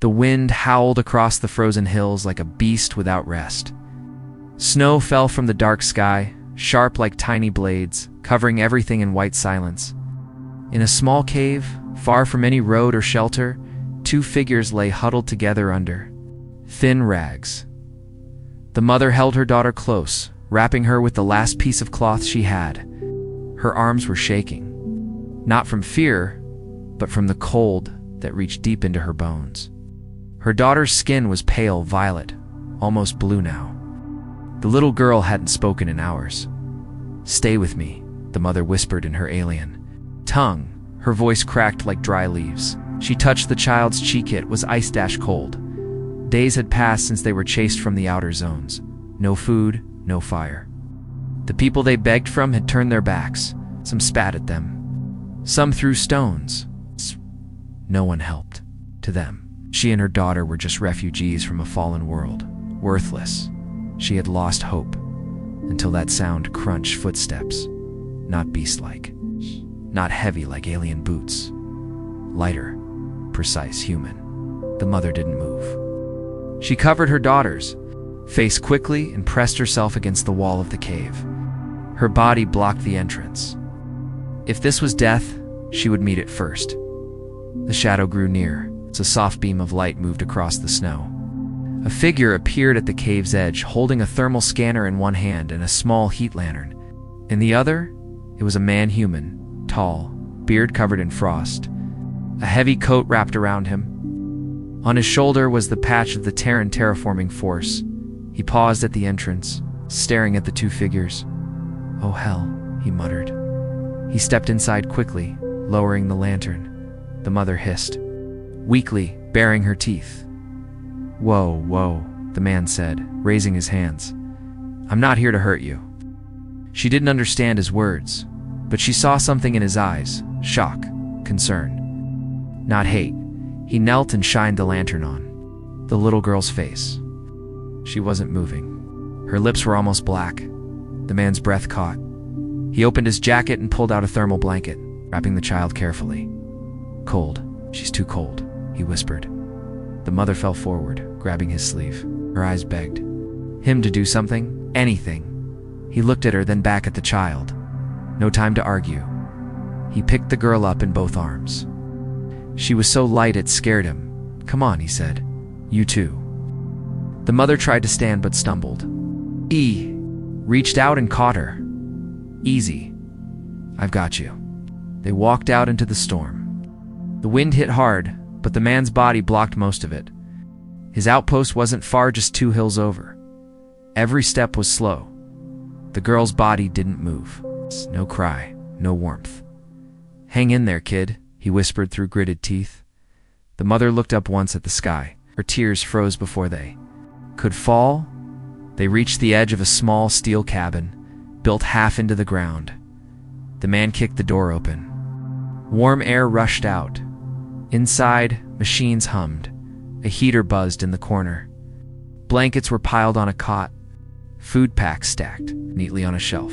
The wind howled across the frozen hills like a beast without rest. Snow fell from the dark sky, sharp like tiny blades, covering everything in white silence. In a small cave, far from any road or shelter, two figures lay huddled together under thin rags. The mother held her daughter close, wrapping her with the last piece of cloth she had. Her arms were shaking, not from fear, but from the cold that reached deep into her bones. Her daughter's skin was pale violet, almost blue now. The little girl hadn't spoken in hours. "Stay with me," the mother whispered in her alien tongue. Her voice cracked like dry leaves. She touched the child's cheek. It was ice-dash cold. Days had passed since they were chased from the outer zones. No food, no fire. The people they begged from had turned their backs. Some spat at them. Some threw stones. No one helped. To them, she and her daughter were just refugees from a fallen world. Worthless. She had lost hope. Until that sound crunched footsteps. Not beast-like. Not heavy like alien boots. Lighter. Precise human. The mother didn't move. She covered her daughter's face quickly and pressed herself against the wall of the cave. Her body blocked the entrance. If this was death, she would meet it first. The shadow grew near. A soft beam of light moved across the snow. A figure appeared at the cave's edge, holding a thermal scanner in one hand and a small heat lantern. In the other, it was a man-human, tall, beard covered in frost. A heavy coat wrapped around him. On his shoulder was the patch of the Terran terraforming force. He paused at the entrance, staring at the two figures. "Oh hell," he muttered. He stepped inside quickly, lowering the lantern. The mother hissed, weakly, baring her teeth. "Whoa, whoa," the man said, raising his hands. "I'm not here to hurt you." She didn't understand his words, but she saw something in his eyes, shock, concern. Not hate. He knelt and shined the lantern on the little girl's face. She wasn't moving. Her lips were almost black. The man's breath caught. He opened his jacket and pulled out a thermal blanket, wrapping the child carefully. "Cold. She's too cold," he whispered. The mother fell forward, grabbing his sleeve. Her eyes begged him to do something, anything. He looked at her, then back at the child. No time to argue. He picked the girl up in both arms. She was so light it scared him. "Come on," he said. "You too." The mother tried to stand but stumbled. He reached out and caught her. "Easy. I've got you." They walked out into the storm. The wind hit hard, but the man's body blocked most of it. His outpost wasn't far, just 2 hills over. Every step was slow. The girl's body didn't move. No cry, no warmth. "Hang in there, kid," he whispered through gritted teeth. The mother looked up once at the sky. Her tears froze before they could fall. They reached the edge of a small steel cabin, built half into the ground. The man kicked the door open. Warm air rushed out. Inside, machines hummed. A heater buzzed in the corner. Blankets were piled on a cot. Food packs stacked neatly on a shelf.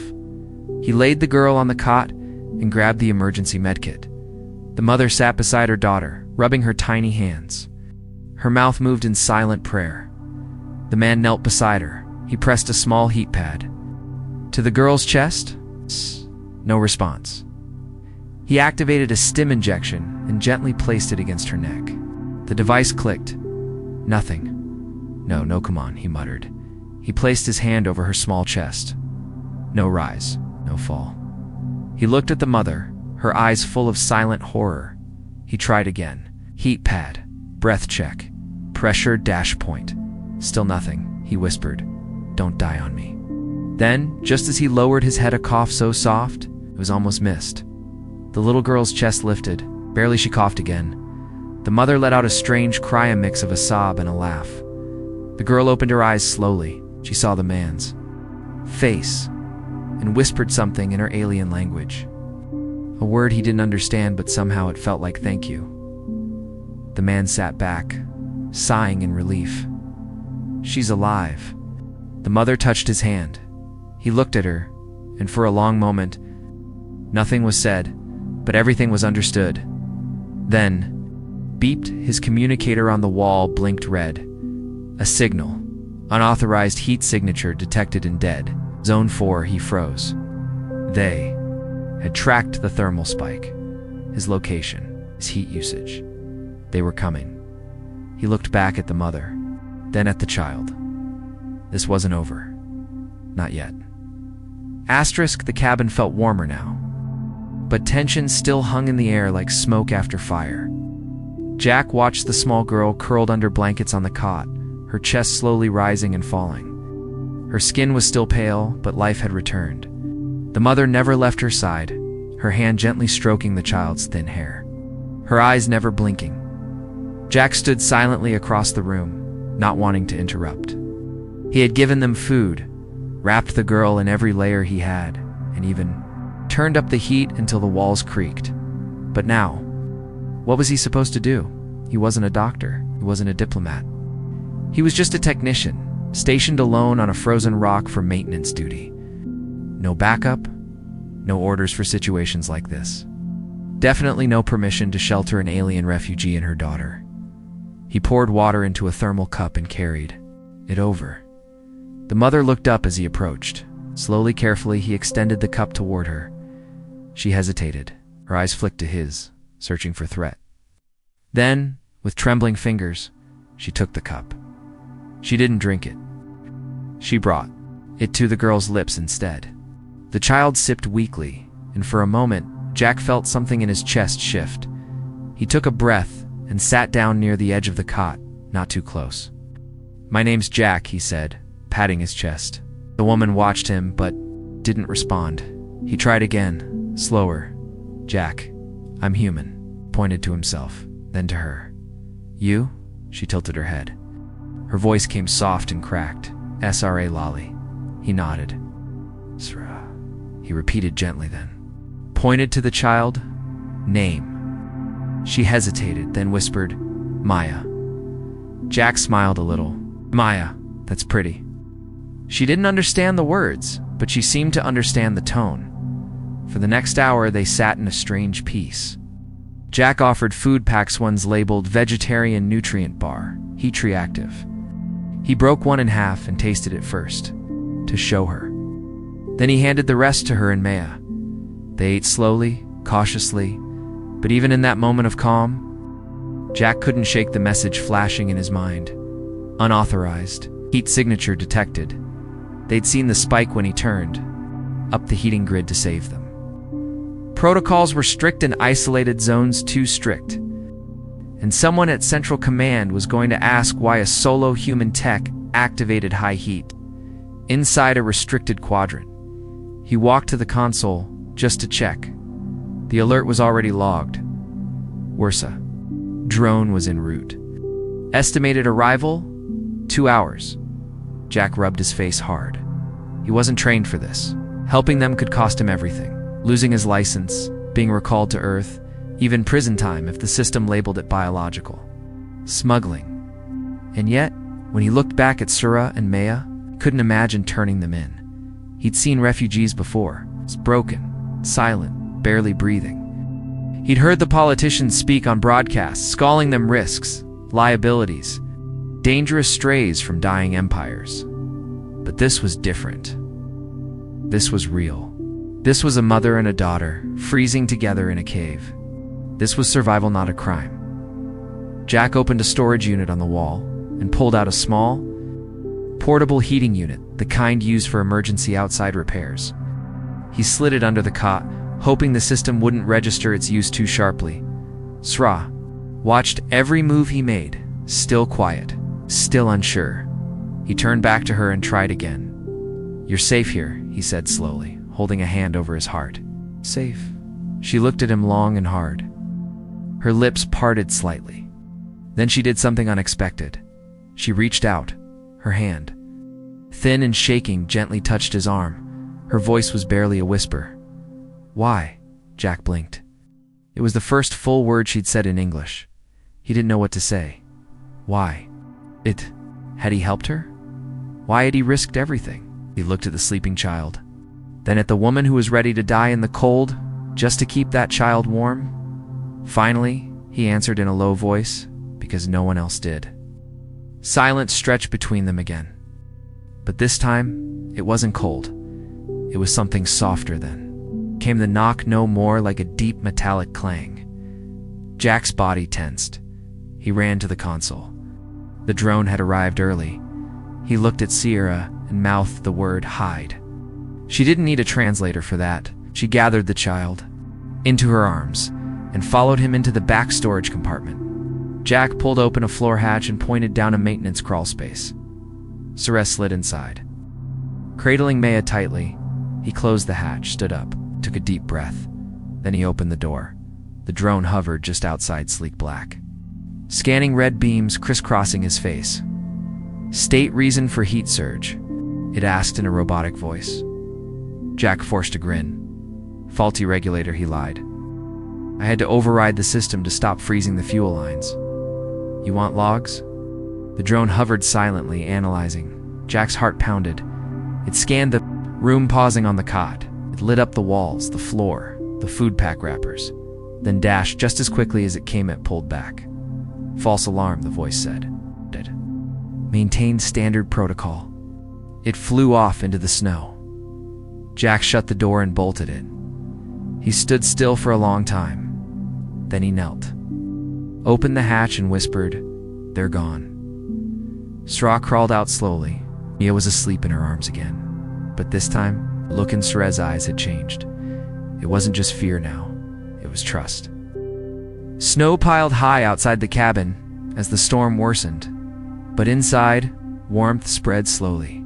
He laid the girl on the cot and grabbed the emergency medkit. The mother sat beside her daughter, rubbing her tiny hands. Her mouth moved in silent prayer. The man knelt beside her. He pressed a small heat pad to the girl's chest. No response. He activated a stim injection and gently placed it against her neck. The device clicked. Nothing. No, come on, he muttered. He placed his hand over her small chest. No rise, no fall. He looked at the mother, her eyes full of silent horror. He tried again. Heat pad, breath check, pressure dash point. Still nothing, he whispered. "Don't die on me." Then, just as he lowered his head, a cough so soft, it was almost missed. The little girl's chest lifted. Barely she coughed again. The mother let out a strange cry, a mix of a sob and a laugh. The girl opened her eyes slowly. She saw the man's face and whispered something in her alien language. A word he didn't understand, but somehow it felt like thank you. The man sat back, sighing in relief. "She's alive." The mother touched his hand. He looked at her, and for a long moment, nothing was said, but everything was understood. Then, beeped, his communicator on the wall blinked red. A signal. Unauthorized heat signature detected in dead. Zone 4, he froze. They had tracked the thermal spike. His location, his heat usage. They were coming. He looked back at the mother, then at the child. This wasn't over. Not yet. Asterisk, the cabin felt warmer now. But tension still hung in the air like smoke after fire. Jack watched the small girl curled under blankets on the cot, her chest slowly rising and falling. Her skin was still pale, but life had returned. The mother never left her side, her hand gently stroking the child's thin hair. Her eyes never blinking. Jack stood silently across the room, not wanting to interrupt. He had given them food, wrapped the girl in every layer he had, and even turned up the heat until the walls creaked. But now, what was he supposed to do? He wasn't a doctor. He wasn't a diplomat. He was just a technician, stationed alone on a frozen rock for maintenance duty. No backup, no orders for situations like this. Definitely no permission to shelter an alien refugee and her daughter. He poured water into a thermal cup and carried it over. The mother looked up as he approached. Slowly, carefully, he extended the cup toward her. She hesitated. Her eyes flicked to his, searching for threat. Then, with trembling fingers, she took the cup. She didn't drink it. She brought it to the girl's lips instead. The child sipped weakly, and for a moment, Jack felt something in his chest shift. He took a breath and sat down near the edge of the cot, not too close. "My name's Jack," he said, patting his chest. The woman watched him, but didn't respond. He tried again, slower. "Jack, I'm human," pointed to himself, then to her. "You?" She tilted her head. Her voice came soft and cracked. "SRA Lolly." He nodded. "Sra," he repeated gently then. Pointed to the child. "Name." She hesitated, then whispered, "Maya." Jack smiled a little. "Maya, that's pretty." She didn't understand the words, but she seemed to understand the tone. For the next hour, they sat in a strange peace. Jack offered food packs, ones labeled Vegetarian Nutrient Bar, heat reactive. He broke one in half and tasted it first, to show her. Then he handed the rest to her and Maya. They ate slowly, cautiously, but even in that moment of calm, Jack couldn't shake the message flashing in his mind. Unauthorized, heat signature detected. They'd seen the spike when he turned up the heating grid to save them. Protocols were strict and isolated zones too strict. And someone at Central Command was going to ask why a solo human tech activated high heat inside a restricted quadrant. He walked to the console just to check. The alert was already logged. Ursa. Drone was en route. Estimated arrival, 2 hours. Jack rubbed his face hard. He wasn't trained for this. Helping them could cost him everything. Losing his license, being recalled to Earth, even prison time if the system labeled it biological. Smuggling. And yet, when he looked back at Sura and Maya, he couldn't imagine turning them in. He'd seen refugees before, broken, silent, barely breathing. He'd heard the politicians speak on broadcasts, calling them risks, liabilities, dangerous strays from dying empires. But this was different. This was real. This was a mother and a daughter, freezing together in a cave. This was survival, not a crime. Jack opened a storage unit on the wall and pulled out a small, portable heating unit, the kind used for emergency outside repairs. He slid it under the cot, hoping the system wouldn't register its use too sharply. Sra watched every move he made, still quiet, still unsure. He turned back to her and tried again. "You're safe here," he said slowly, holding a hand over his heart. "Safe?" She looked at him long and hard. Her lips parted slightly. Then she did something unexpected. She reached out, her hand, thin and shaking, gently touched his arm. Her voice was barely a whisper. "Why?" Jack blinked. It was the first full word she'd said in English. He didn't know what to say. Why? Had he helped her? Why had he risked everything? He looked at the sleeping child, then at the woman who was ready to die in the cold just to keep that child warm. Finally, he answered in a low voice, because no one else did. Silence stretched between them again. But this time, it wasn't cold. It was something softer then. Came the knock no more like a deep metallic clang. Jack's body tensed. He ran to the console. The drone had arrived early. He looked at Sierra and mouthed the word hide. She didn't need a translator for that. She gathered the child into her arms and followed him into the back storage compartment. Jack pulled open a floor hatch and pointed down a maintenance crawl space. Sierra slid inside. Cradling Maya tightly, he closed the hatch, stood up, took a deep breath. Then he opened the door. The drone hovered just outside Sleek Black, scanning red beams crisscrossing his face. State reason for heat surge, it asked in a robotic voice. Jack forced a grin. Faulty regulator, he lied. I had to override the system to stop freezing the fuel lines. You want logs? The drone hovered silently, analyzing. Jack's heart pounded. It scanned the room, pausing on the cot. It lit up the walls, the floor, the food pack wrappers, then dashed just as quickly as it came. It pulled back. False alarm, the voice said. Maintain standard protocol. It flew off into the snow. Jack shut the door and bolted it. He stood still for a long time. Then he knelt, opened the hatch and whispered, "They're gone." Sierra crawled out slowly. Mia was asleep in her arms again. But this time, the look in Sierra's eyes had changed. It wasn't just fear now. It was trust. Snow piled high outside the cabin as the storm worsened. But inside, warmth spread slowly.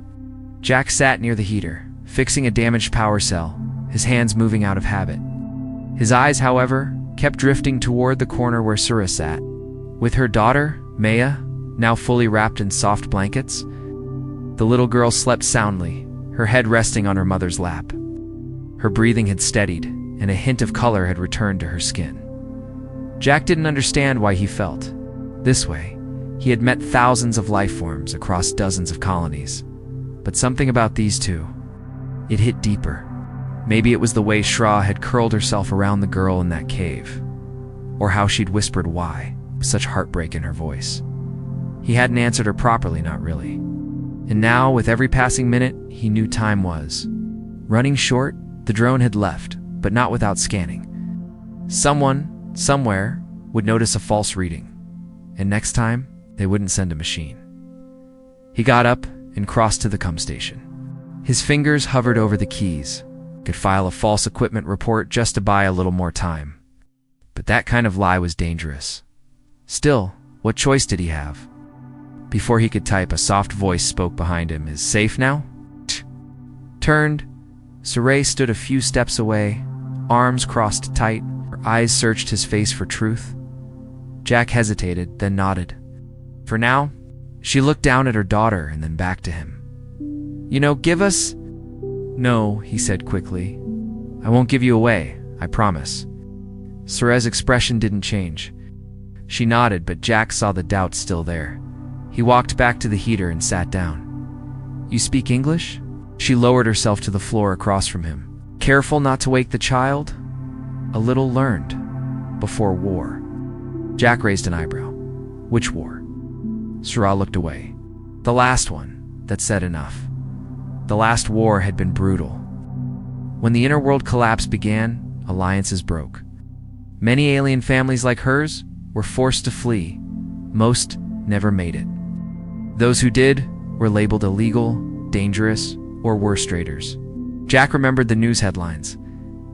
Jack sat near the heater, fixing a damaged power cell, his hands moving out of habit. His eyes, however, kept drifting toward the corner where Sierra sat. With her daughter, Maya, now fully wrapped in soft blankets, the little girl slept soundly, her head resting on her mother's lap. Her breathing had steadied, and a hint of color had returned to her skin. Jack didn't understand why he felt this way. He had met thousands of life forms across dozens of colonies. But something about these two, it hit deeper. Maybe it was the way Sierra had curled herself around the girl in that cave, or how she'd whispered why, with such heartbreak in her voice. He hadn't answered her properly, not really. And now, with every passing minute, he knew time was running short. The drone had left, but not without scanning. Someone, somewhere, would notice a false reading. And next time, they wouldn't send a machine. He got up and crossed to the cum station. His fingers hovered over the keys. Could file a false equipment report just to buy a little more time. But that kind of lie was dangerous. Still, what choice did he have? Before he could type, a soft voice spoke behind him. "Is safe now?" Turned, Sierra stood a few steps away, arms crossed tight. Her eyes searched his face for truth. Jack hesitated, then nodded. For now, she looked down at her daughter and then back to him. Give us..." "No," he said quickly. "I won't give you away, I promise." Sierra's expression didn't change. She nodded, but Jack saw the doubt still there. He walked back to the heater and sat down. "You speak English?" She lowered herself to the floor across from him. Careful not to wake the child? "A little learned. Before war." Jack raised an eyebrow. "Which war?" Sierra looked away. "The last one. That said enough." The last war had been brutal. When the inner world collapse began, alliances broke. Many alien families like hers were forced to flee. Most never made it. Those who did were labeled illegal, dangerous, or worse traitors. Jack remembered the news headlines.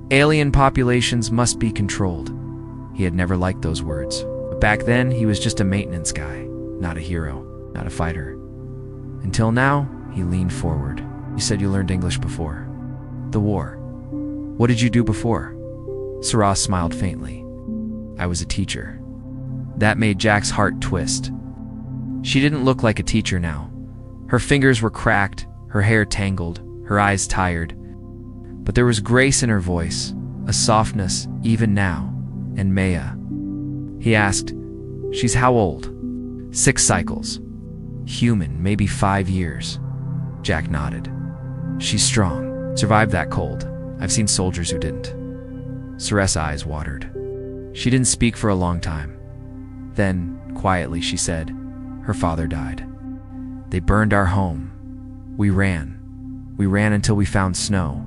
Alien populations must be controlled. He had never liked those words. But back then, he was just a maintenance guy, not a hero, not a fighter. Until now, he leaned forward. "You said you learned English before." "The war." "What did you do before?" Sierra smiled faintly. "I was a teacher." That made Jack's heart twist. She didn't look like a teacher now. Her fingers were cracked, her hair tangled, her eyes tired. But there was grace in her voice, a softness even now. "And Maya?" He asked. "She's how old?" 6 cycles. "Human, maybe 5 years." Jack nodded. "She's strong. Survived that cold. I've seen soldiers who didn't." Sierra's eyes watered. She didn't speak for a long time. Then, quietly, she said, her father died. They burned our home. We ran. We ran until we found snow.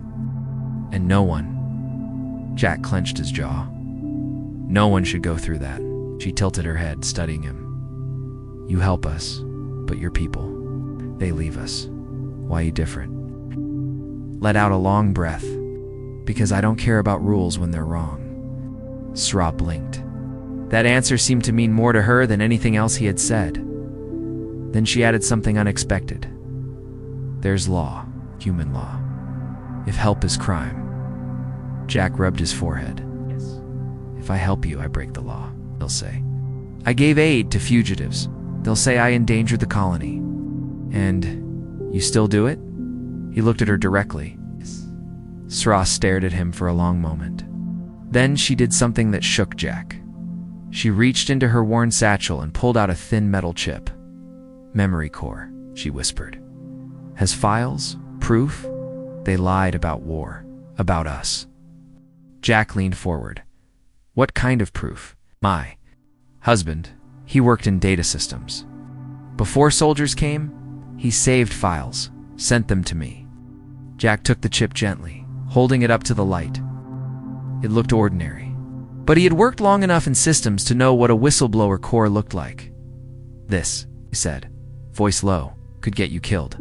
And no one. Jack clenched his jaw. No one should go through that. She tilted her head, studying him. You help us, but your people, they leave us. Why you different? Let out a long breath. Because I don't care about rules when they're wrong. Sra blinked. That answer seemed to mean more to her than anything else he had said. Then she added something unexpected. There's law, human law. If help is crime. Jack rubbed his forehead. Yes. If I help you, I break the law, they'll say. I gave aid to fugitives. They'll say I endangered the colony. And you still do it? He looked at her directly. Yes. Sra stared at him for a long moment. Then she did something that shook Jack. She reached into her worn satchel and pulled out a thin metal chip. Memory core, she whispered. Has files? Proof? They lied about war. About us. Jack leaned forward. What kind of proof? My husband, he worked in data systems. Before soldiers came, he saved files, sent them to me. Jack took the chip gently, holding it up to the light. It looked ordinary. But he had worked long enough in systems to know what a whistleblower core looked like. This, he said, voice low, could get you killed.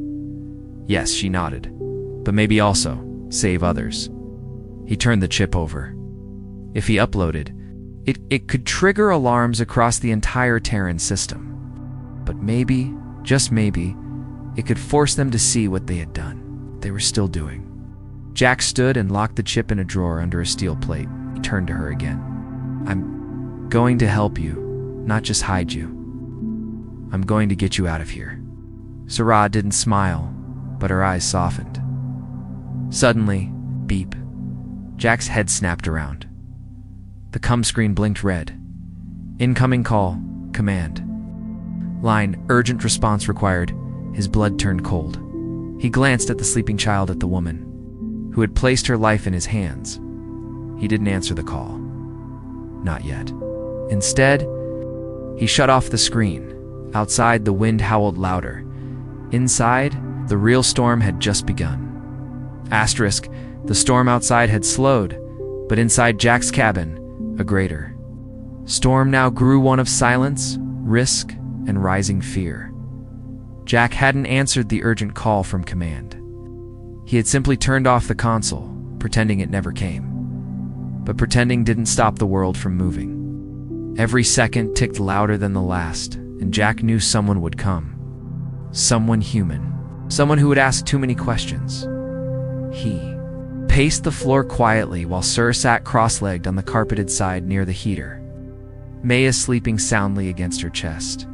Yes, she nodded. But maybe also save others. He turned the chip over. If he uploaded, it could trigger alarms across the entire Terran system. But maybe, just maybe, it could force them to see what they had done. They were still doing. Jack stood and locked the chip in a drawer under a steel plate. He turned to her again. I'm going to help you, not just hide you. I'm going to get you out of here. Sra didn't smile, but her eyes softened. Suddenly, beep. Jack's head snapped around. The comm screen blinked red. Incoming call, command. Line, urgent response required. His blood turned cold. He glanced at the sleeping child at the woman, who had placed her life in his hands. He didn't answer the call. Not yet. Instead, he shut off the screen. Outside, the wind howled louder. Inside, the real storm had just begun. Asterisk, the storm outside had slowed, but inside Jack's cabin, a greater storm now grew, one of silence, risk, and rising fear. Jack hadn't answered the urgent call from command. He had simply turned off the console, pretending it never came. But pretending didn't stop the world from moving. Every second ticked louder than the last, and Jack knew someone would come. Someone human. Someone who would ask too many questions. He paced the floor quietly while Sir sat cross-legged on the carpeted side near the heater. Maya sleeping soundly against her chest.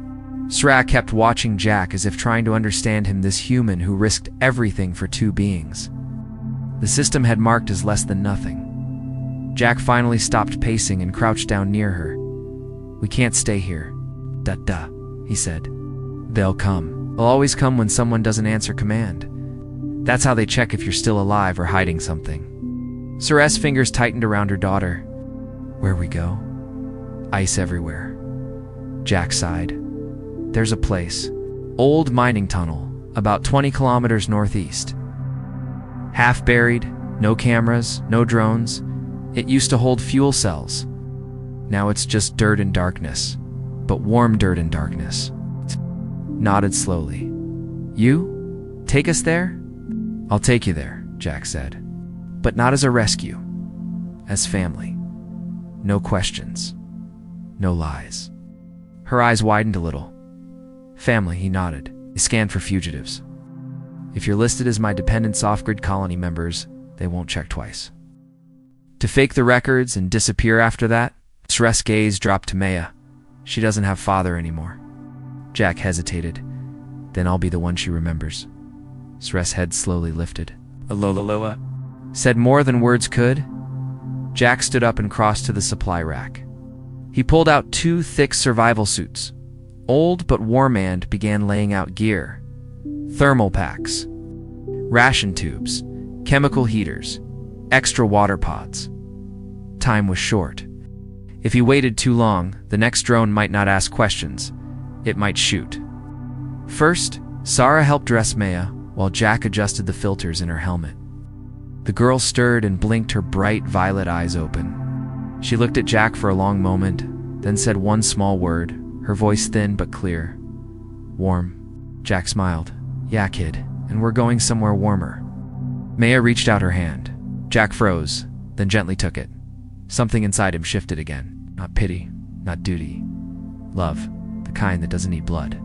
Sra kept watching Jack as if trying to understand him, this human who risked everything for two beings. The system had marked as less than nothing. Jack finally stopped pacing and crouched down near her. We can't stay here. Duh, he said. They'll come. They'll always come when someone doesn't answer command. That's how they check if you're still alive or hiding something. Sura's fingers tightened around her daughter. Where we go? Ice everywhere. Jack sighed. There's a place. Old mining tunnel, about 20 kilometers northeast. Half buried, no cameras, no drones. It used to hold fuel cells. Now it's just dirt and darkness, but warm dirt and darkness. Nodded slowly. You? Take us there? I'll take you there, Jack said. But not as a rescue. As family. No questions. No lies. Her eyes widened a little. Family, he nodded. They scanned for fugitives. If you're listed as my dependents off-grid colony members, they won't check twice. To fake the records and disappear after that? Sra's gaze dropped to Maya. She doesn't have father anymore. Jack hesitated. Then I'll be the one she remembers. Sra's head slowly lifted. Alola, said more than words could. Jack stood up and crossed to the supply rack. He pulled out 2 thick survival suits. Old but warm, and began laying out gear. Thermal packs, ration tubes, chemical heaters, extra water pods. Time was short. If he waited too long, the next drone might not ask questions. It might shoot. First, Sarah helped dress Maya, while Jack adjusted the filters in her helmet. The girl stirred and blinked her bright violet eyes open. She looked at Jack for a long moment, then said one small word, her voice thin but clear. "Warm." Jack smiled. "Yeah, kid, and we're going somewhere warmer." Maya reached out her hand. Jack froze, then gently took it. Something inside him shifted again. Not pity, not duty. Love, the kind that doesn't need blood.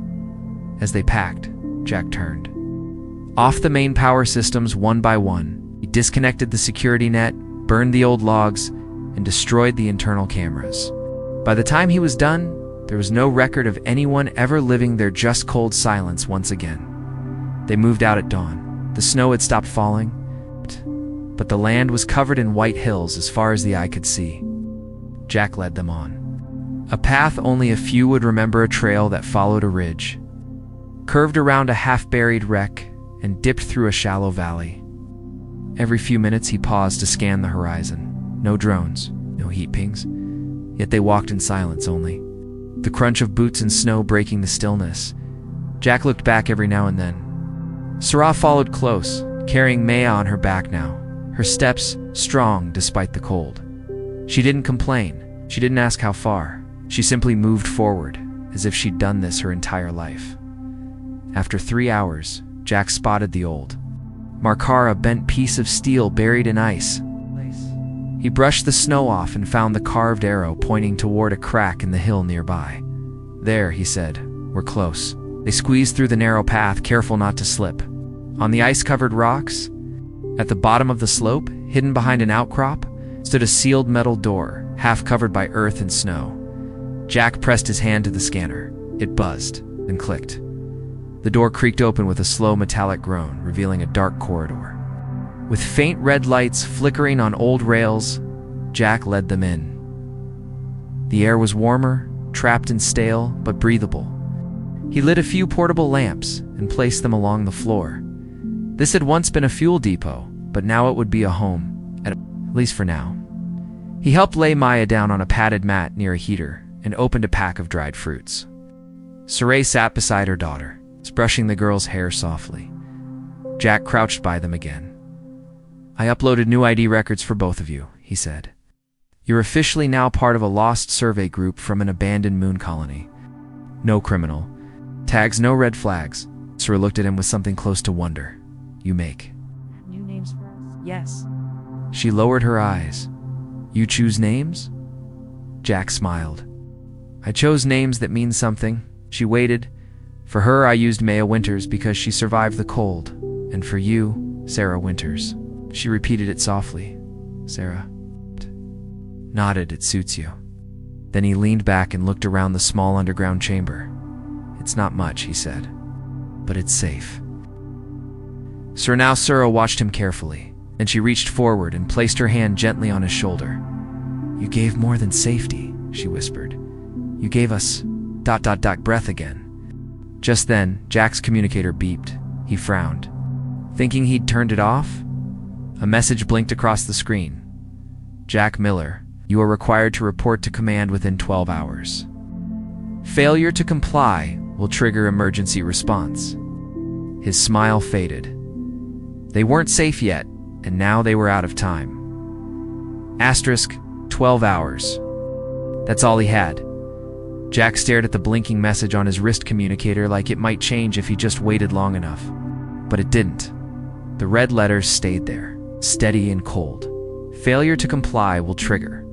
As they packed, Jack turned. Off the main power systems one by one, he disconnected the security net, burned the old logs, and destroyed the internal cameras. By the time he was done, there was no record of anyone ever living their just cold silence once again. They moved out at dawn. The snow had stopped falling, but the land was covered in white hills as far as the eye could see. Jack led them on. A path only a few would remember, a trail that followed a ridge, curved around a half-buried wreck, and dipped through a shallow valley. Every few minutes he paused to scan the horizon. No drones, no heat pings, yet they walked in silence only. The crunch of boots in snow breaking the stillness. Jack looked back every now and then. Sarah followed close, carrying Maya on her back now, her steps strong despite the cold. She didn't complain. She didn't ask how far. She simply moved forward, as if she'd done this her entire life. After 3 hours, Jack spotted the old Markara, a bent piece of steel buried in ice. He brushed the snow off and found the carved arrow pointing toward a crack in the hill nearby. "There," he said, "we're close." They squeezed through the narrow path, careful not to slip. On the ice-covered rocks, at the bottom of the slope, hidden behind an outcrop, stood a sealed metal door, half covered by earth and snow. Jack pressed his hand to the scanner. It buzzed, then clicked. The door creaked open with a slow metallic groan, revealing a dark corridor. With faint red lights flickering on old rails, Jack led them in. The air was warmer, trapped and stale, but breathable. He lit a few portable lamps and placed them along the floor. This had once been a fuel depot, but now it would be a home, at least for now. He helped lay Maya down on a padded mat near a heater and opened a pack of dried fruits. Saray sat beside her daughter, brushing the girl's hair softly. Jack crouched by them again. "I uploaded new ID records for both of you," he said. "You're officially now part of a lost survey group from an abandoned moon colony. No criminal tags, no red flags." Sarah looked at him with something close to wonder. "You make new names for us?" "Yes." She lowered her eyes. "You choose names?" Jack smiled. "I chose names that mean something." She waited. "For her, I used Maya Winters because she survived the cold. And for you, Sarah Winters." She repeated it softly. "Sarah." Nodded. "It suits you." Then he leaned back and looked around the small underground chamber. "It's not much," he said, "but it's safe." Sarah watched him carefully, and she reached forward and placed her hand gently on his shoulder. "You gave more than safety," she whispered. "You gave us ... breath again." Just then, Jack's communicator beeped. He frowned. Thinking he'd turned it off? A message blinked across the screen. "Jack Miller, you are required to report to command within 12 hours. Failure to comply will trigger emergency response." His smile faded. They weren't safe yet, and now they were out of time. Asterisk, 12 hours. That's all he had. Jack stared at the blinking message on his wrist communicator like it might change if he just waited long enough. But it didn't. The red letters stayed there, steady and cold. Failure to comply will trigger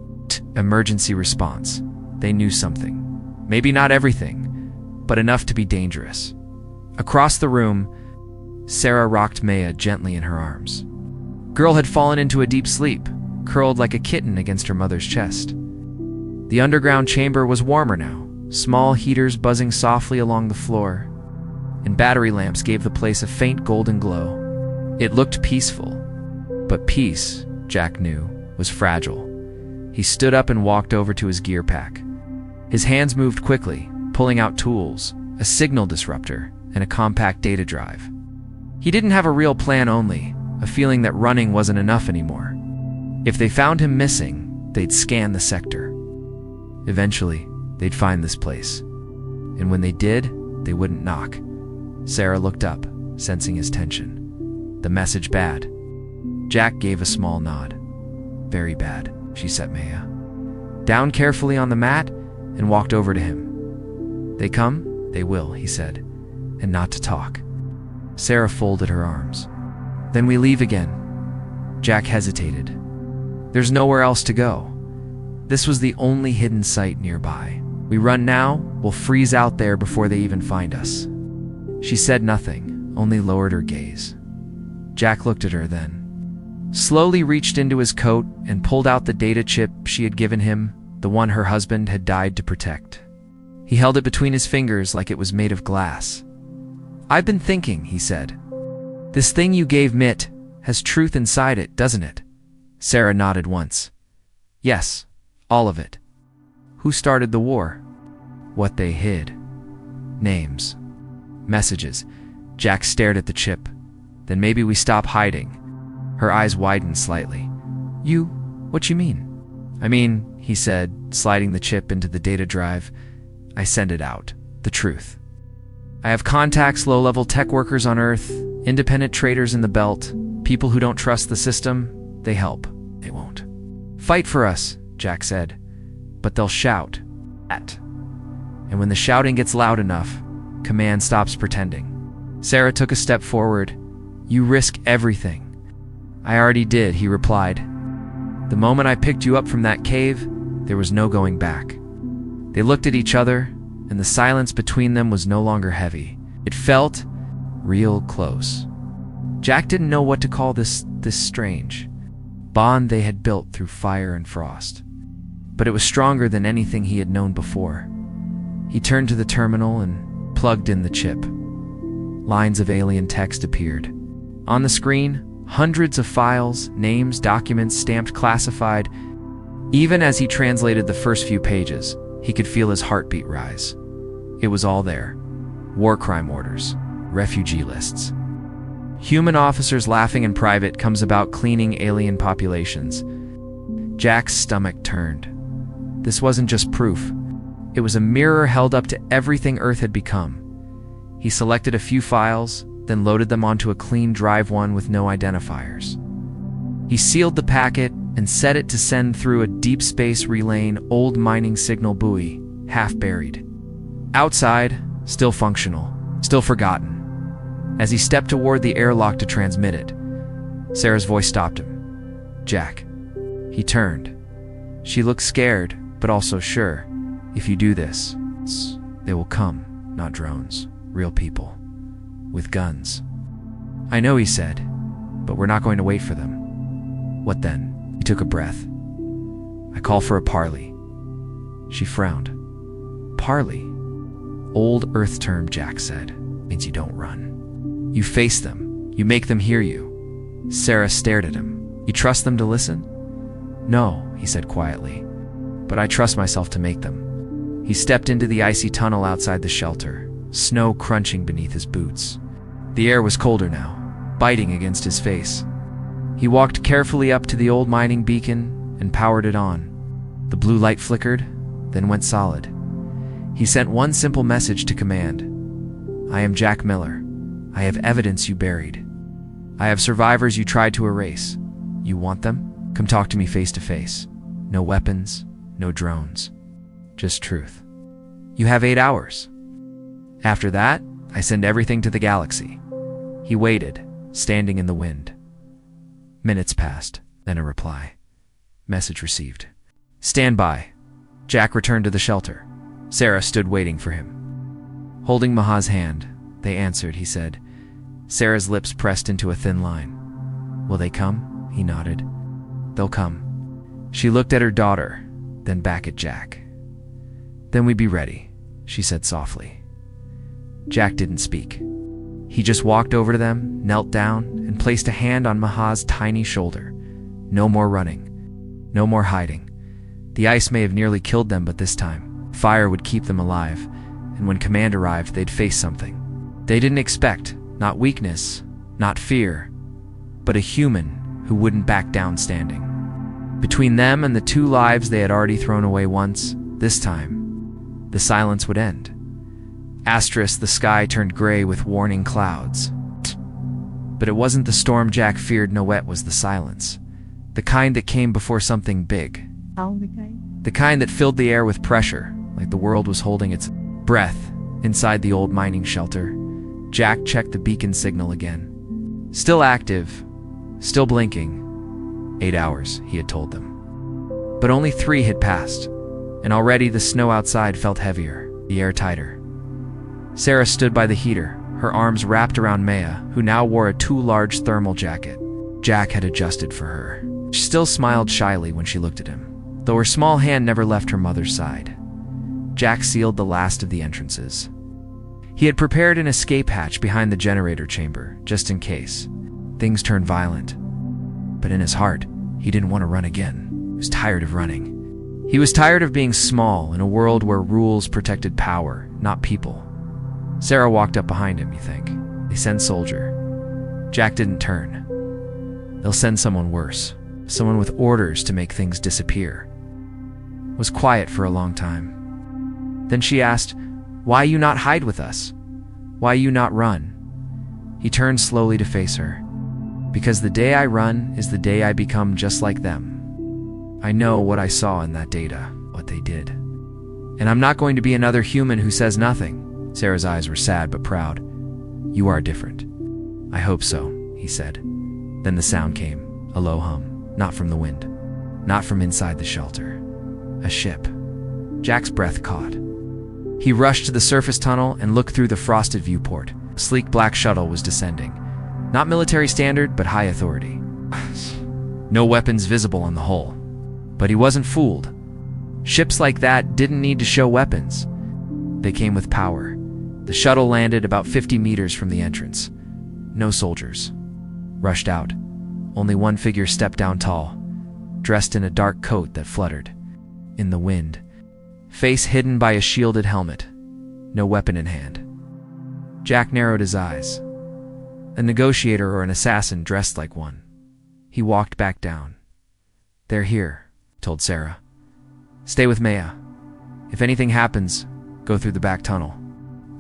emergency response. They knew something. Maybe not everything, but enough to be dangerous. Across the room, Sarah rocked Maya gently in her arms. Girl had fallen into a deep sleep, curled like a kitten against her mother's chest. The underground chamber was warmer now, small heaters buzzing softly along the floor, and battery lamps gave the place a faint golden glow. It looked peaceful, but peace, Jack knew, was fragile. He stood up and walked over to his gear pack. His hands moved quickly, pulling out tools, a signal disruptor, and a compact data drive. He didn't have a real plan, only a feeling that running wasn't enough anymore. If they found him missing, they'd scan the sector. Eventually, they'd find this place. And when they did, they wouldn't knock. Sarah looked up, sensing his tension. The message bad. Jack gave a small nod. Very bad, she set Maya down carefully on the mat and walked over to him. They come, they will, he said, and not to talk. Sarah folded her arms. Then we leave again. Jack hesitated. There's nowhere else to go. This was the only hidden site nearby. We run now, we'll freeze out there before they even find us. She said nothing, only lowered her gaze. Jack looked at her then, slowly reached into his coat and pulled out the data chip she had given him, the one her husband had died to protect. He held it between his fingers like it was made of glass. I've been thinking, he said. This thing you gave Mitt has truth inside it, doesn't it? Sarah nodded once. Yes, all of it. Who started the war? What they hid. Names. Messages. Jack stared at the chip. Then maybe we stop hiding. Her eyes widened slightly. You? What you mean? I mean, he said, sliding the chip into the data drive. I send it out. The truth. I have contacts, low-level tech workers on Earth, independent traders in the belt, people who don't trust the system. They help. They won't fight for us, Jack said. But they'll shout. And when the shouting gets loud enough, command stops pretending. Sarah took a step forward. You risk everything. I already did, he replied. The moment I picked you up from that cave, there was no going back. They looked at each other, and the silence between them was no longer heavy. It felt real close. Jack didn't know what to call this strange bond they had built through fire and frost. But it was stronger than anything he had known before. He turned to the terminal and plugged in the chip. Lines of alien text appeared. On the screen, hundreds of files, names, documents stamped classified. Even as he translated the first few pages, he could feel his heartbeat rise. It was all there. War crime orders, refugee lists. Human officers laughing in private comes about cleaning alien populations. Jack's stomach turned. This wasn't just proof. It was a mirror held up to everything Earth had become. He selected a few files, then loaded them onto a clean drive one with no identifiers. He sealed the packet and set it to send through a deep space relaying old mining signal buoy, half buried. Outside, still functional, still forgotten. As he stepped toward the airlock to transmit it, Sarah's voice stopped him. Jack. He turned. She looked scared, but also sure. If you do this, they will come, not drones, real people. With guns. I know, he said, but we're not going to wait for them. What then? He took a breath. I call for a parley. She frowned. Parley? Old Earth term, Jack said. Means you don't run. You face them. You make them hear you. Sarah stared at him. You trust them to listen? No, he said quietly. But I trust myself to make them. He stepped into the icy tunnel outside the shelter, snow crunching beneath his boots. The air was colder now, biting against his face. He walked carefully up to the old mining beacon and powered it on. The blue light flickered, then went solid. He sent one simple message to command. I am Jack Miller. I have evidence you buried. I have survivors you tried to erase. You want them? Come talk to me face to face. No weapons, no drones. Just truth. You have 8 hours. After that, I send everything to the galaxy. He waited, standing in the wind. Minutes passed, then a reply. Message received. Stand by. Jack returned to the shelter. Sarah stood waiting for him. Holding Maha's hand, they answered, he said. Sarah's lips pressed into a thin line. Will they come? He nodded. They'll come. She looked at her daughter, then back at Jack. Then we'd be ready, she said softly. Jack didn't speak. He just walked over to them, knelt down, and placed a hand on Maha's tiny shoulder. No more running. No more hiding. The ice may have nearly killed them, but this time, fire would keep them alive, and when command arrived, they'd face something they didn't expect. Not weakness, not fear, but a human who wouldn't back down standing. Between them and the 2 lives they had already thrown away once, This time, the silence would end. The sky turned gray with warning clouds. But it wasn't the storm Jack feared. No, it was the silence. The kind that came before something big. The kind that filled the air with pressure, like the world was holding its breath inside the old mining shelter. Jack checked the beacon signal again. Still active, still blinking. 8 hours, he had told them. But only 3 had passed, and already the snow outside felt heavier, the air tighter. Sarah stood by the heater, her arms wrapped around Maya, who now wore a too large thermal jacket. Jack had adjusted for her. She still smiled shyly when she looked at him, though her small hand never left her mother's side. Jack sealed the last of the entrances. He had prepared an escape hatch behind the generator chamber, just in case things turned violent. But in his heart, he didn't want to run again. He was tired of running. He was tired of being small in a world where rules protected power, not people. Sarah walked up behind him. You think? They send soldier. Jack didn't turn. They'll send someone worse. Someone with orders to make things disappear. Was quiet for a long time. Then she asked, "Why you not hide with us? Why you not run?" He turned slowly to face her. "Because the day I run is the day I become just like them. I know what I saw in that data, what they did. And I'm not going to be another human who says nothing." Sarah's eyes were sad but proud. "You are different." "I hope so," he said. Then the sound came, a low hum, not from the wind, not from inside the shelter. A ship. Jack's breath caught. He rushed to the surface tunnel and looked through the frosted viewport. A sleek black shuttle was descending. Not military standard, but high authority. No weapons visible on the hull. But he wasn't fooled. Ships like that didn't need to show weapons. They came with power. The shuttle landed about 50 meters from the entrance. No soldiers. Rushed out. Only one figure stepped down tall, dressed in a dark coat that fluttered in the wind. Face hidden by a shielded helmet. No weapon in hand. Jack narrowed his eyes. A negotiator or an assassin dressed like one. He walked back down. "They're here," told Sarah. "Stay with Maya. If anything happens, go through the back tunnel.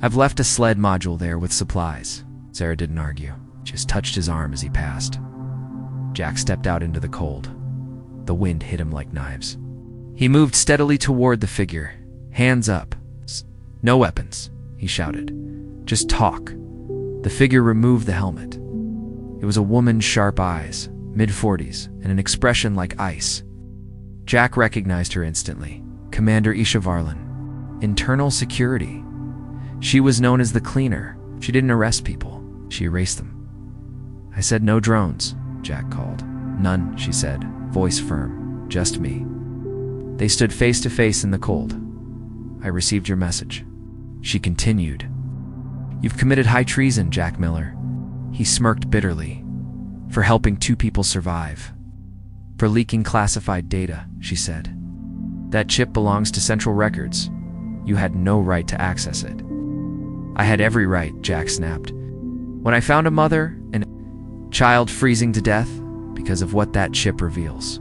I've left a sled module there with supplies." Sarah didn't argue. Just touched his arm as he passed. Jack stepped out into the cold. The wind hit him like knives. He moved steadily toward the figure, hands up. "No weapons," he shouted. "Just talk." The figure removed the helmet. It was a woman's sharp eyes, mid-40s, and an expression like ice. Jack recognized her instantly. Commander Isha Varlin. Internal security. She was known as the cleaner. She didn't arrest people. She erased them. "I said no drones," Jack called. "None," she said, voice firm. "Just me." They stood face to face in the cold. "I received your message." She continued. "You've committed high treason, Jack Miller." He smirked bitterly. "For helping 2 people survive. For leaking classified data," she said. "That chip belongs to Central Records. You had no right to access it." "I had every right," Jack snapped. "When I found a mother and child freezing to death because of what that chip reveals.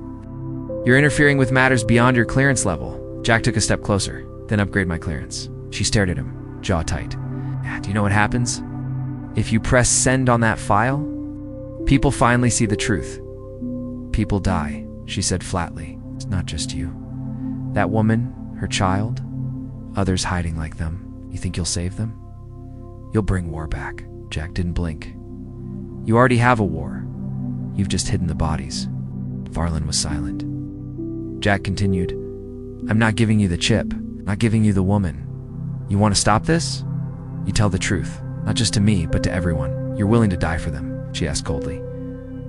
You're interfering with matters beyond your clearance level." Jack took a step closer. "Then upgrade my clearance." She stared at him, jaw tight. "Do you know what happens? If you press send on that file, people finally see the truth. People die," she said flatly. "It's not just you. That woman, her child, others hiding like them. You think you'll save them? You'll bring war back." Jack didn't blink. "You already have a war. You've just hidden the bodies." Varlin was silent. Jack continued, "I'm not giving you the chip, not giving you the woman. You want to stop this? You tell the truth, not just to me, but to everyone. You're willing to die for them?" she asked coldly.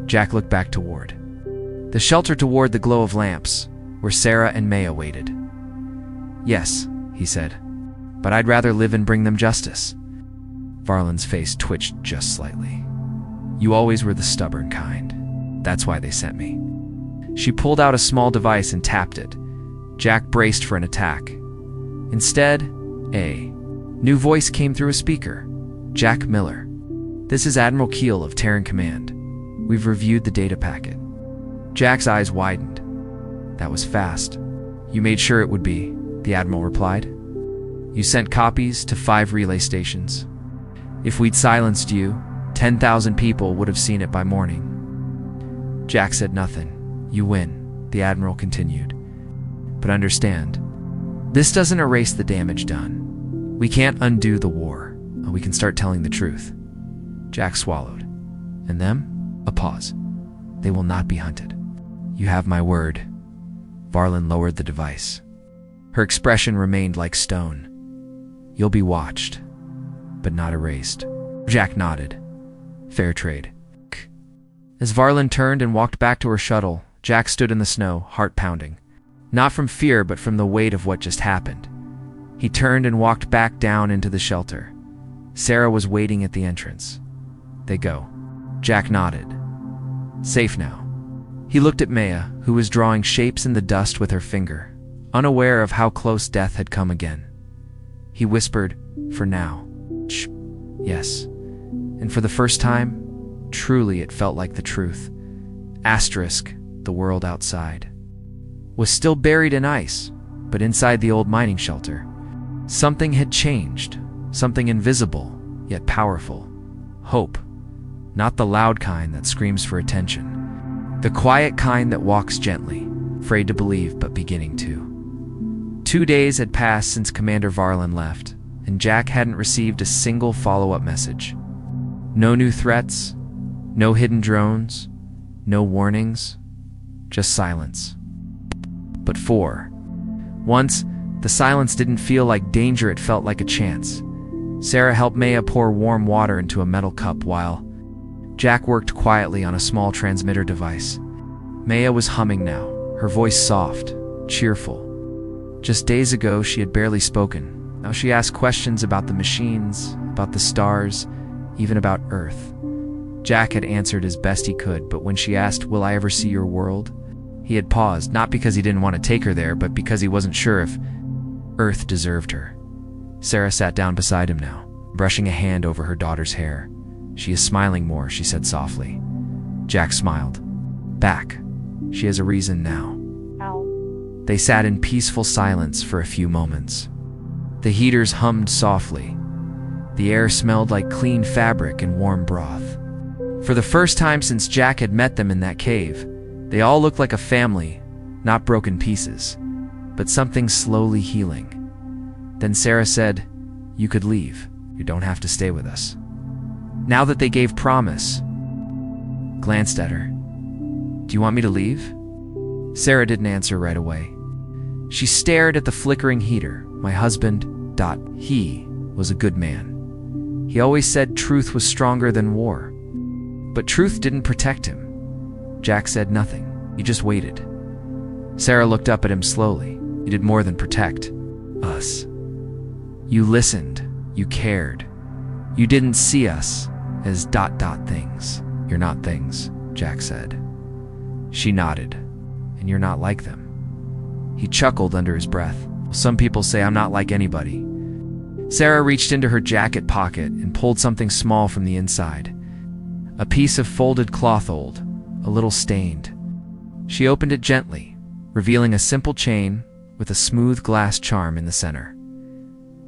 Jack looked back toward the shelter, toward the glow of lamps, where Sarah and Maya waited. "Yes," he said, "but I'd rather live and bring them justice." Varlin's face twitched just slightly. "You always were the stubborn kind. That's why they sent me." She pulled out a small device and tapped it. Jack braced for an attack. Instead, a new voice came through a speaker. "Jack Miller. This is Admiral Keel of Terran Command. We've reviewed the data packet." Jack's eyes widened. "That was fast. You made sure it would be." the Admiral replied. You sent copies to 5 relay stations. If we'd silenced you, 10,000 people would have seen it by morning. Jack said nothing. You win, the Admiral continued. But understand, this doesn't erase the damage done. We can't undo the war. We can start telling the truth. Jack swallowed. And them? A pause. They will not be hunted. You have my word. Varlin lowered the device. Her expression remained like stone. You'll be watched, but not erased. Jack nodded. Fair trade. As Varlin turned and walked back to her shuttle, Jack stood in the snow, heart pounding. Not from fear, but from the weight of what just happened. He turned and walked back down into the shelter. Sarah was waiting at the entrance. They go. Jack nodded. Safe now. He looked at Maya, who was drawing shapes in the dust with her finger, unaware of how close death had come again. He whispered, for now. Shh. Yes. And for the first time, truly it felt like the truth. Asterisk, the world outside, was still buried in ice, but inside the old mining shelter, something had changed, something invisible, yet powerful. Hope. Not the loud kind that screams for attention. The quiet kind that walks gently, afraid to believe but beginning to. 2 days had passed since Commander Varlin left, and Jack hadn't received a single follow-up message. No new threats, no hidden drones, no warnings, just silence. But once, the silence didn't feel like danger, it felt like a chance. Sarah helped Maya pour warm water into a metal cup while Jack worked quietly on a small transmitter device. Maya was humming now, her voice soft, cheerful. Just days ago, she had barely spoken. Now she asked questions about the machines, about the stars, even about Earth. Jack had answered as best he could, but when she asked, "Will I ever see your world?" he had paused, not because he didn't want to take her there, but because he wasn't sure if Earth deserved her. Sarah sat down beside him now, brushing a hand over her daughter's hair. She is smiling more, she said softly. Jack smiled. Back. She has a reason now. Ow. They sat in peaceful silence for a few moments. The heaters hummed softly. The air smelled like clean fabric and warm broth. For the first time since Jack had met them in that cave, they all looked like a family, not broken pieces, but something slowly healing. Then Sarah said, "You could leave. You don't have to stay with us." Now that they gave promise, glanced at her. "Do you want me to leave?" Sarah didn't answer right away. She stared at the flickering heater. My husband, he was a good man. He always said truth was stronger than war. But truth didn't protect him. Jack said nothing. He just waited. Sarah looked up at him slowly. You did more than protect us. You listened. You cared. You didn't see us as ... things. You're not things, Jack said. She nodded. And you're not like them. He chuckled under his breath. Some people say I'm not like anybody. Sarah reached into her jacket pocket and pulled something small from the inside. A piece of folded cloth, old, a little stained. She opened it gently, revealing a simple chain with a smooth glass charm in the center.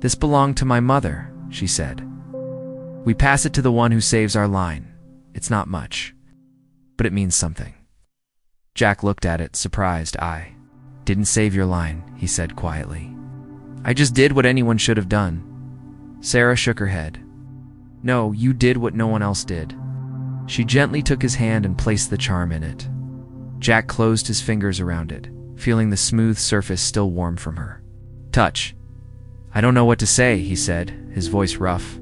"This belonged to my mother," she said. "We pass it to the one who saves our line. It's not much, but it means something." Jack looked at it, surprised. "I didn't save your line," he said quietly. "I just did what anyone should have done." Sarah shook her head. "No, you did what no one else did." She gently took his hand and placed the charm in it. Jack closed his fingers around it, feeling the smooth surface still warm from her touch. "I don't know what to say," he said, his voice rough.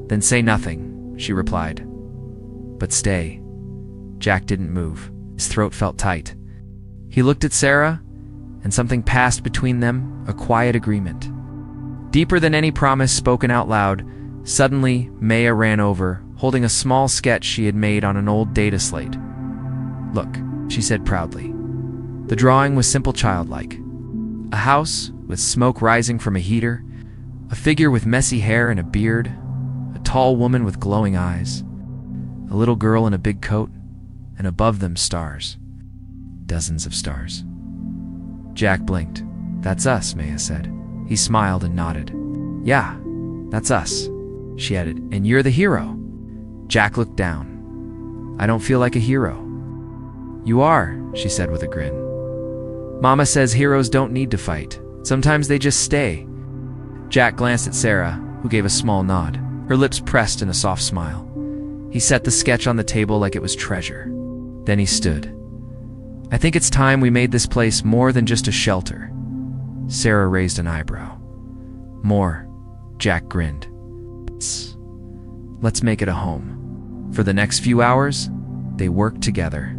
"Then say nothing," she replied. "But stay." Jack didn't move. His throat felt tight. He looked at Sarah, and something passed between them, a quiet agreement. Deeper than any promise spoken out loud. Suddenly, Maya ran over, holding a small sketch she had made on an old data slate. "Look," she said proudly. The drawing was simple, childlike. A house with smoke rising from a heater, a figure with messy hair and a beard, a tall woman with glowing eyes, a little girl in a big coat, and above them stars. Dozens of stars. Jack blinked. "That's us," Maya said. He smiled and nodded. "Yeah, that's us," she added. "And you're the hero." Jack looked down. "I don't feel like a hero." "You are," she said with a grin. "Mama says heroes don't need to fight. Sometimes they just stay." Jack glanced at Sarah, who gave a small nod, her lips pressed in a soft smile. He set the sketch on the table like it was treasure. Then he stood. "I think it's time we made this place more than just a shelter." Sarah raised an eyebrow. "More," Jack grinned. "Let's make it a home." For the next few hours, they worked together.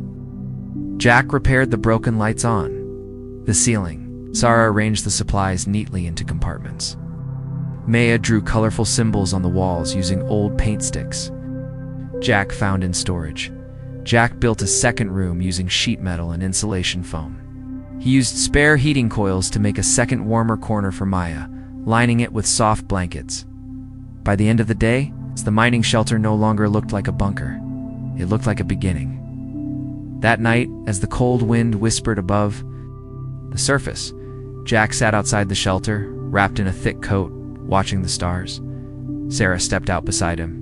Jack repaired the broken lights on the ceiling. Sarah arranged the supplies neatly into compartments. Maya drew colorful symbols on the walls using old paint sticks Jack found in storage. Jack built a second room using sheet metal and insulation foam. He used spare heating coils to make a second warmer corner for Maya, lining it with soft blankets. By the end of the day, the mining shelter no longer looked like a bunker. It looked like a beginning. That night, as the cold wind whispered above the surface, Jack sat outside the shelter, wrapped in a thick coat, watching the stars. Sarah stepped out beside him.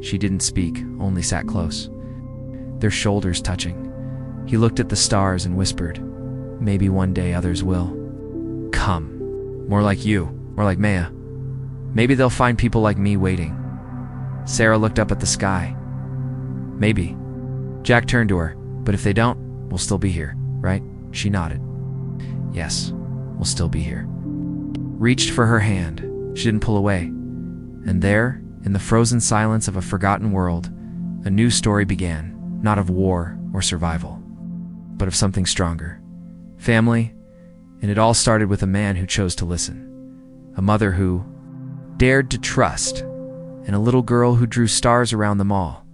She didn't speak, only sat close, their shoulders touching. He looked at the stars and whispered, "Maybe one day others will come. More like you, more like Maya. Maybe they'll find people like me waiting." Sarah looked up at the sky. "Maybe." Jack turned to her. "But if they don't, we'll still be here, right?" She nodded. "Yes, we'll still be here." Reached for her hand. She didn't pull away. And there, in the frozen silence of a forgotten world, a new story began, not of war or survival, but of something stronger. Family, and it all started with a man who chose to listen, a mother who dared to trust, and a little girl who drew stars around them all.